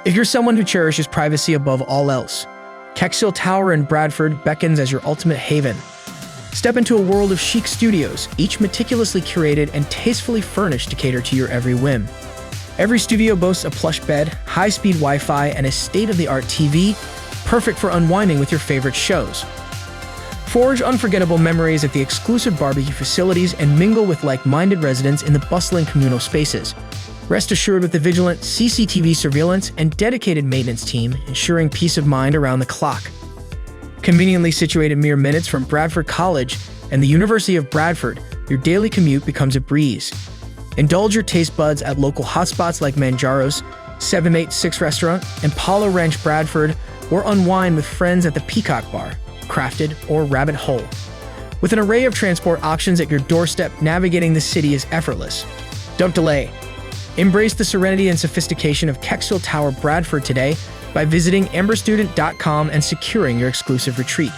If you're someone who cherishes privacy above all else, Kexgill Tower in Bradford beckons as your ultimate haven. Step into a world of chic studios, each meticulously curated and tastefully furnished to cater to your every whim. Every studio boasts a plush bed, high-speed Wi-Fi, and a state-of-the-art TV, perfect for unwinding with your favorite shows. Forge unforgettable memories at the exclusive barbecue facilities and mingle with like-minded residents in the bustling communal spaces. Rest assured with the vigilant CCTV surveillance and dedicated maintenance team, ensuring peace of mind around the clock. Conveniently situated mere minutes from Bradford College and the University of Bradford, your daily commute becomes a breeze. Indulge your taste buds at local hotspots like Manjaro's, 786 Restaurant, and Palo Ranch Bradford, or unwind with friends at the Peacock Bar, Crafted, or Rabbit Hole. With an array of transport options at your doorstep, navigating the city is effortless. Don't delay. Embrace the serenity and sophistication of Kexgill Tower Bradford today by visiting amberstudent.com and securing your exclusive retreat.